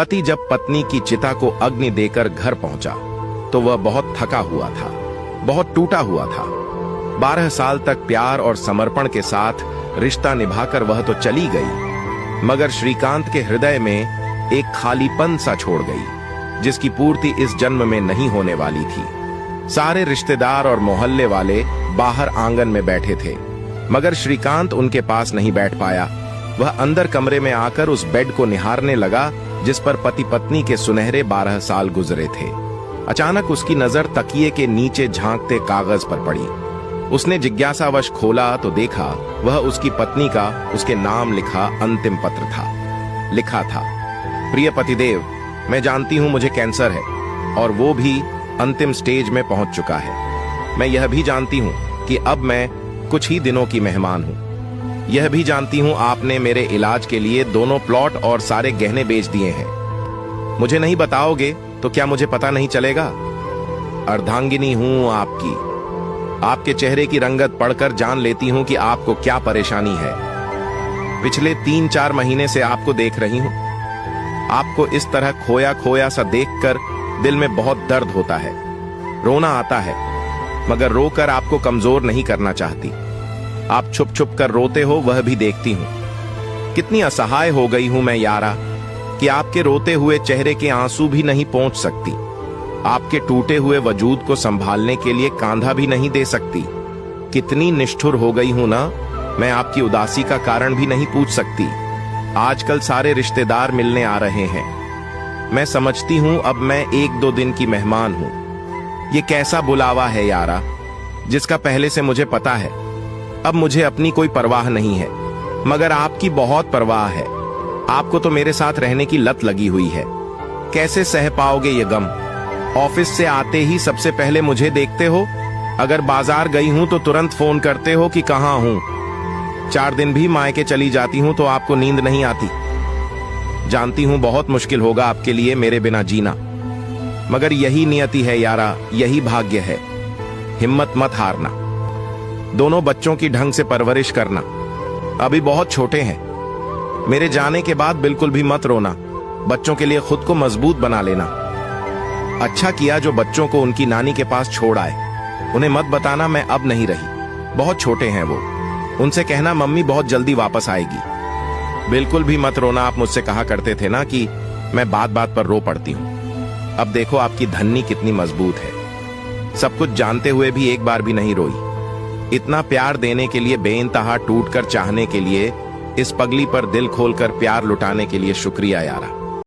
पति जब पत्नी की चिता को अग्नि देकर घर पहुंचा तो वह बहुत थका हुआ था, बहुत टूटा हुआ था। 12 साल तक प्यार और समर्पण के साथ रिश्ता निभाकर वह तो चली गई, मगर श्रीकांत के हृदय में एक खालीपन सा छोड़ गई, जिसकी पूर्ति इस जन्म में नहीं होने वाली थी। सारे रिश्तेदार और मोहल्ले वाले बाहर आंगन में बैठे थे, मगर श्रीकांत उनके पास नहीं बैठ पाया। वह अंदर कमरे में आकर उस बेड को निहारने लगा जिस पर पति पत्नी के सुनहरे 12 साल गुजरे थे। अचानक उसकी नजर तकिए के नीचे झांकते कागज पर पड़ी। उसने जिज्ञासावश खोला तो देखा वह उसकी पत्नी का उसके नाम लिखा अंतिम पत्र था। लिखा था, प्रिय पतिदेव, मैं जानती हूं मुझे कैंसर है और वो भी अंतिम स्टेज में पहुंच चुका है। मैं यह भी जानती हूं कि अब मैं कुछ ही दिनों की मेहमान हूं। यह भी जानती हूं आपने मेरे इलाज के लिए दोनों प्लॉट और सारे गहने बेच दिए हैं। मुझे नहीं बताओगे तो क्या मुझे पता नहीं चलेगा? अर्धांगिनी हूं आपकी। आपके चेहरे की रंगत पढ़कर जान लेती हूं कि आपको क्या परेशानी है। पिछले 3-4 महीने से आपको देख रही हूं। आपको इस तरह खोया खोया सा देखकर दिल में बहुत दर्द होता है, रोना आता है, मगर रोकर आपको कमजोर नहीं करना चाहती। आप छुप छुप कर रोते हो वह भी देखती हूं। कितनी असहाय हो गई हूं मैं यारा कि आपके रोते हुए चेहरे के आंसू भी नहीं पहुंच सकती। आपके टूटे हुए वजूद को संभालने के लिए कांधा भी नहीं दे सकती। कितनी निष्ठुर हो गई हूं ना, मैं आपकी उदासी का कारण भी नहीं पूछ सकती। आजकल सारे रिश्तेदार मिलने आ रहे हैं। मैं समझती हूं अब मैं 1-2 दिन की मेहमान हूं। ये कैसा बुलावा है यारा, जिसका पहले से मुझे पता है। अब मुझे अपनी कोई परवाह नहीं है, मगर आपकी बहुत परवाह है। आपको तो मेरे साथ रहने की लत लगी हुई है। कैसे सह पाओगे ये गम? ऑफिस से आते ही सबसे पहले मुझे देखते हो। अगर बाजार गई हूं तो तुरंत फोन करते हो कि कहां हूं। 4 दिन भी मायके चली जाती हूं तो आपको नींद नहीं आती। जानती हूं बहुत मुश्किल होगा आपके लिए मेरे बिना जीना, मगर यही नियति है यारा, यही भाग्य है। हिम्मत मत हारना। दोनों बच्चों की ढंग से परवरिश करना। अभी बहुत छोटे हैं। मेरे जाने के बाद बिल्कुल भी मत रोना। बच्चों के लिए खुद को मजबूत बना लेना। अच्छा किया जो बच्चों को उनकी नानी के पास छोड़ आए। उन्हें मत बताना मैं अब नहीं रही। बहुत छोटे हैं वो। उनसे कहना मम्मी बहुत जल्दी वापस आएगी। बिल्कुल भी मत रोना। आप मुझसे कहा करते थे ना कि मैं बात बात पर रो पड़ती हूं। अब देखो आपकी धन्नी कितनी मजबूत है। सब कुछ जानते हुए भी एक बार भी नहीं रोई। इतना प्यार देने के लिए, बेइंतहा टूटकर चाहने के लिए, इस पगली पर दिल खोलकर प्यार लुटाने के लिए शुक्रिया यारा।